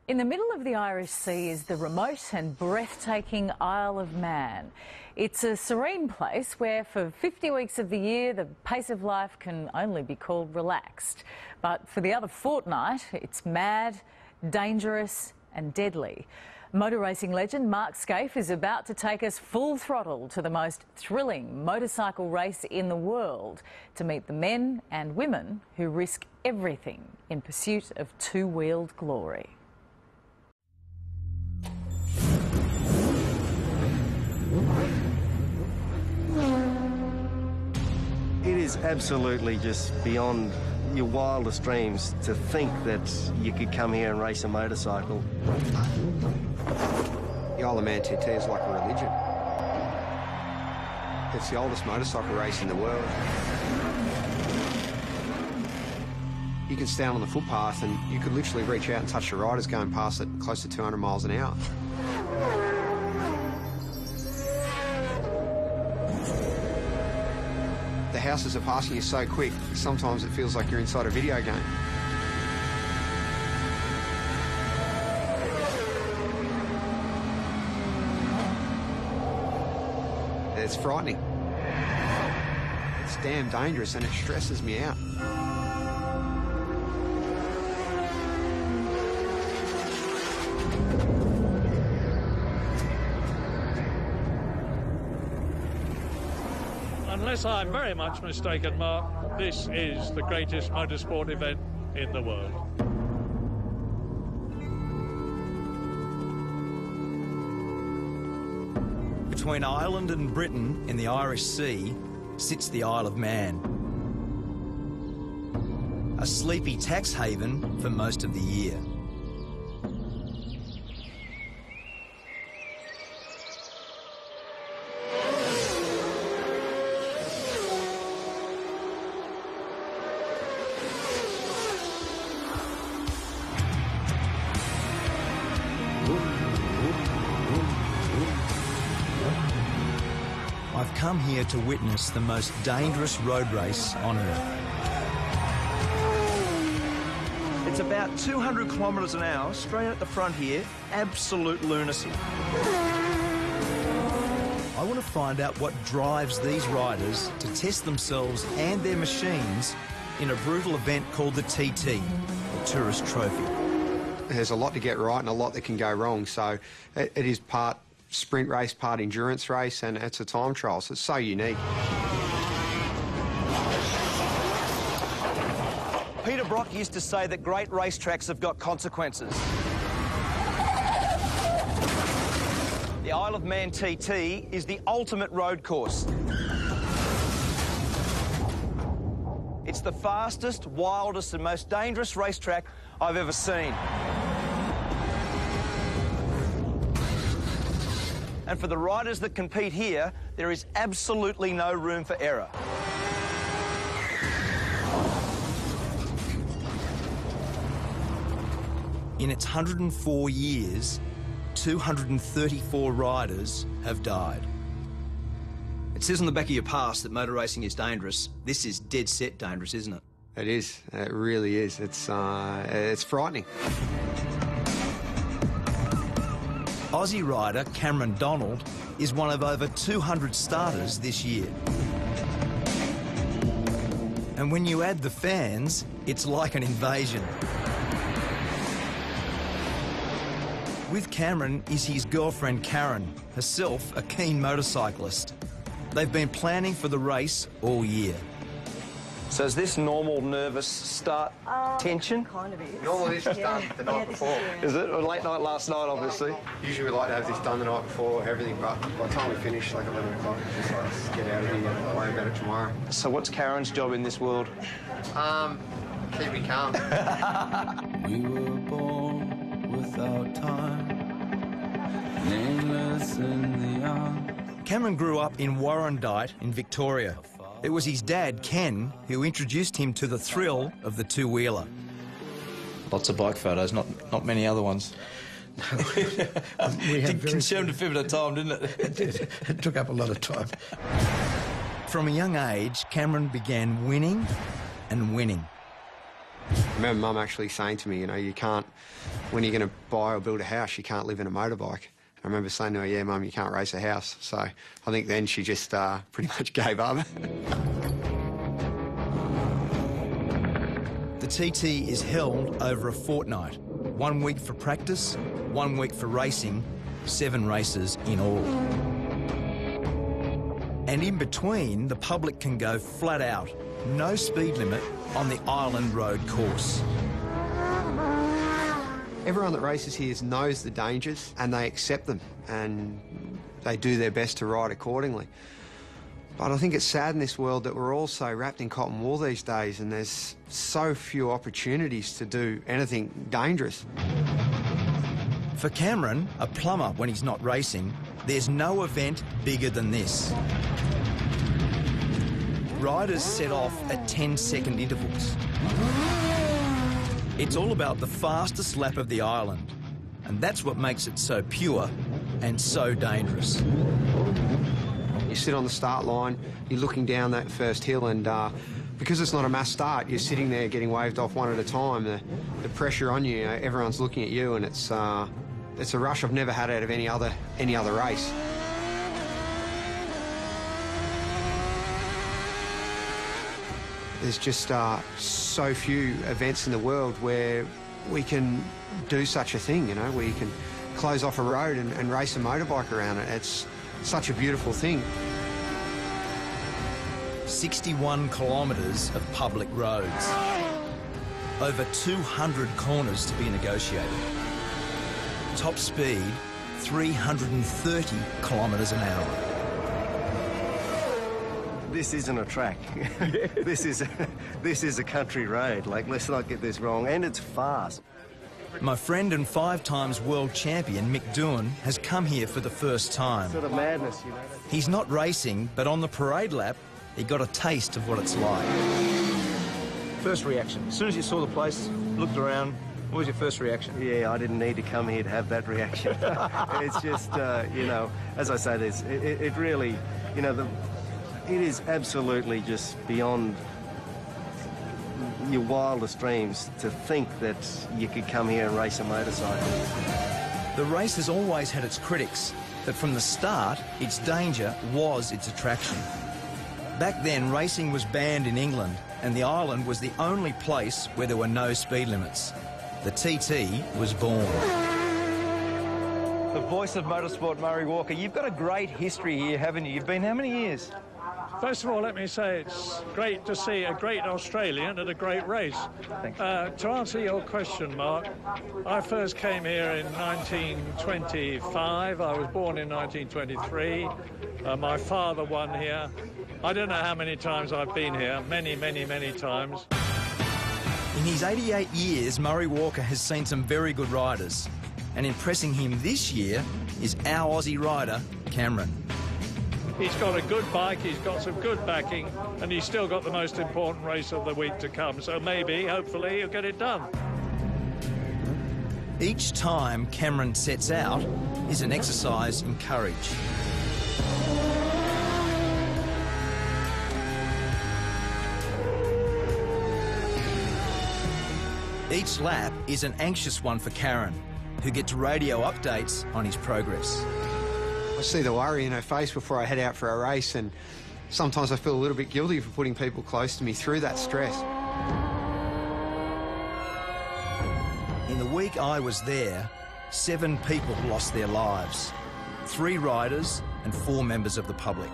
In the middle of the Irish Sea is the remote and breathtaking Isle of Man. It's a serene place where for 50 weeks of the year the pace of life can only be called relaxed. But for the other fortnight it's mad, dangerous and deadly. Motor racing legend Mark Skaife is about to take us full throttle to the most thrilling motorcycle race in the world to meet the men and women who risk everything in pursuit of two-wheeled glory. It is absolutely just beyond your wildest dreams to think that you could come here and race a motorcycle. The Isle of Man TT is like a religion. It's the oldest motorcycle race in the world. You can stand on the footpath and you could literally reach out and touch the riders going past at close to 200 miles an hour. The houses are passing you so quick, sometimes it feels like you're inside a video game. It's frightening. It's damn dangerous and it stresses me out. Unless I'm very much mistaken, Mark, this is the greatest motorsport event in the world. Between Ireland and Britain in the Irish Sea sits the Isle of Man. A sleepy tax haven for most of the year. I've come here to witness the most dangerous road race on Earth. It's about 200 kilometres an hour, straight at the front here, absolute lunacy. I want to find out what drives these riders to test themselves and their machines in a brutal event called the TT, the Tourist Trophy. There's a lot to get right and a lot that can go wrong, so it is part sprint race, part endurance race, and it's a time trial, so it's so unique. Peter Brock used to say that great racetracks have got consequences. The Isle of Man TT is the ultimate road course. It's the fastest, wildest and most dangerous racetrack I've ever seen. And for the riders that compete here, there is absolutely no room for error. In its 104 years, 234 riders have died. It says on the back of your pass that motor racing is dangerous. This is dead set dangerous, isn't it? It is. It really is. It's frightening. Aussie rider Cameron Donald is one of over 200 starters this year. And when you add the fans, it's like an invasion. With Cameron is his girlfriend Karen, herself a keen motorcyclist. They've been planning for the race all year. So is this normal nervous start tension? Kind of is. Normally this is done the night before. Is it? A late night last night, obviously. Usually we like to have this done the night before, everything, but by the time we finish, like 11 o'clock, just like, let's get out of here and worry about it tomorrow. So what's Karen's job in this world? Keep me calm. We were born without time, nameless in the arm. Cameron grew up in Warrandyte in Victoria. It was his dad, Ken, who introduced him to the thrill of the two-wheeler. Lots of bike photos, not many other ones. It consumed a fair bit of time, didn't it? It did. It took up a lot of time. From a young age, Cameron began winning and winning. remember Mum actually saying to me, you know, you can't, when you're going to buy or build a house, you can't live in a motorbike. I remember saying to her, yeah, Mum, you can't race a house. So I think then she just pretty much gave up. The TT is held over a fortnight. 1 week for practice, 1 week for racing, 7 races in all. And in between, the public can go flat out, no speed limit on the Island Road course. Everyone that races here knows the dangers and they accept them and they do their best to ride accordingly. But I think it's sad in this world that we're all so wrapped in cotton wool these days and there's so few opportunities to do anything dangerous. For Cameron, a plumber when he's not racing, there's no event bigger than this. Riders set off at 10-second intervals. It's all about the fastest lap of the island, and that's what makes it so pure and so dangerous. You sit on the start line, you're looking down that first hill, and because it's not a mass start, you're sitting there getting waved off one at a time. The pressure on you, everyone's looking at you, and it's a rush I've never had out of any other race. There's just so few events in the world where we can do such a thing, you know, where you can close off a road and race a motorbike around it. It's such a beautiful thing. 61 kilometres of public roads. Over 200 corners to be negotiated. Top speed, 330 kilometres an hour. This isn't a track. This is a country road. Like, let's not get this wrong. And it's fast. My friend and 5 times world champion Mick Doohan has come here for the first time. Sort of madness, you know. He's not racing, but on the parade lap, he got a taste of what it's like. First reaction. As soon as you saw the place, looked around, what was your first reaction? Yeah, I didn't need to come here to have that reaction. It's just, you know, as I say, it really, you know, it is absolutely just beyond your wildest dreams to think that you could come here and race a motorcycle. The race has always had its critics, but from the start, its danger was its attraction. Back then, racing was banned in England, and the island was the only place where there were no speed limits. The TT was born. The voice of motorsport, Murray Walker. You've got a great history here, haven't you? You've been how many years? First of all, let me say it's great to see a great Australian at a great race. To answer your question, Mark, I first came here in 1925. I was born in 1923. My father won here. I don't know how many times I've been here. Many, many, many times. In his 88 years, Murray Walker has seen some very good riders. And impressing him this year is our Aussie rider, Cameron. He's got a good bike, he's got some good backing, and he's still got the most important race of the week to come. So maybe, hopefully, he'll get it done. Each time Cameron sets out is an exercise in courage. Each lap is an anxious one for Karen, who gets radio updates on his progress. I see the worry in her face before I head out for a race, and sometimes I feel a little bit guilty for putting people close to me through that stress. In the week I was there, 7 people lost their lives. 3 riders and 4 members of the public.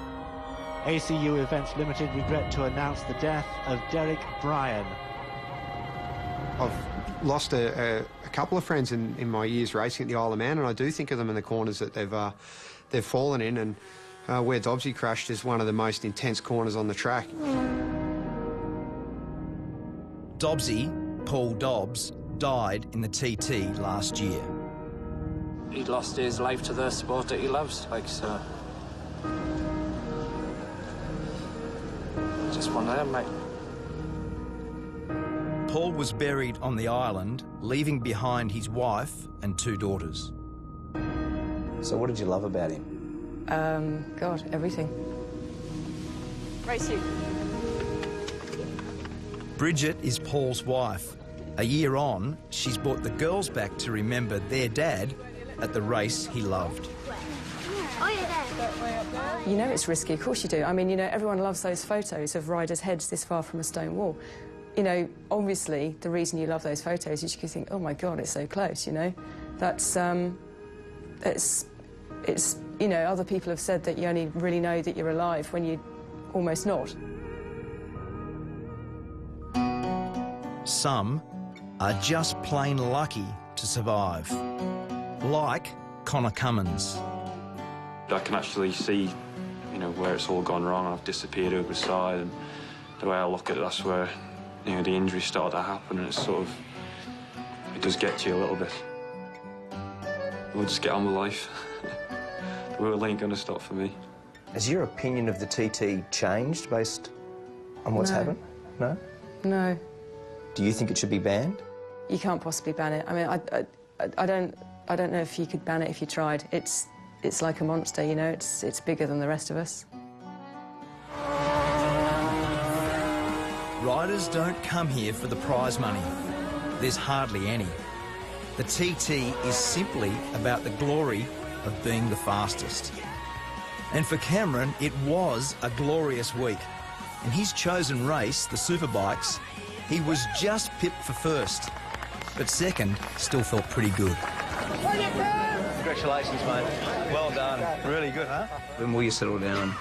ACU Events Limited regret to announce the death of Derek Bryan. I've lost a couple of friends in my years racing at the Isle of Man, and I do think of them in the corners that they've fallen in, and where Dobbsy crashed is one of the most intense corners on the track. Dobbsy, Paul Dobbs, died in the TT last year. He lost his life to the sport that he loves, like, so. Just one of them, mate. Paul was buried on the island, leaving behind his wife and 2 daughters. So what did you love about him? God, everything. Racing. Bridget is Paul's wife, A year on, she's brought the girls back to remember their dad at the race he loved. You know it's risky, of course you do. I mean, you know, everyone loves those photos of riders' heads this far from a stone wall. You know, obviously, the reason you love those photos is you can think, oh my God, it's so close, you know. That's, it's, you know, other people have said that you only really know that you're alive when you're almost not. Some are just plain lucky to survive, like Connor Cummins. I can actually see, you know, where it's all gone wrong. I've disappeared over the side, and the way I look at it, that's where, you know, the injury started to happen, and it's sort of, it does get to you a little bit. We'll just get on with life. The world ain't going to stop for me. Has your opinion of the TT changed based on what's happened? No? No. Do you think it should be banned? You can't possibly ban it. I mean, I don't know if you could ban it if you tried. It's like a monster, you know. It's bigger than the rest of us. Riders don't come here for the prize money. There's hardly any. The TT is simply about the glory of being the fastest. And for Cameron, it was a glorious week. In his chosen race, the Superbikes, he was just pipped for first, but second still felt pretty good. Congratulations, mate. Well done. Really good, huh? When will you settle down and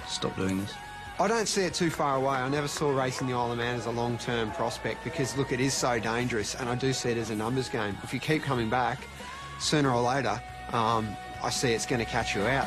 stop doing this? I don't see it too far away. I never saw racing the Isle of Man as a long-term prospect because, look, it is so dangerous, and I do see it as a numbers game. If you keep coming back, sooner or later, I see it's going to catch you out.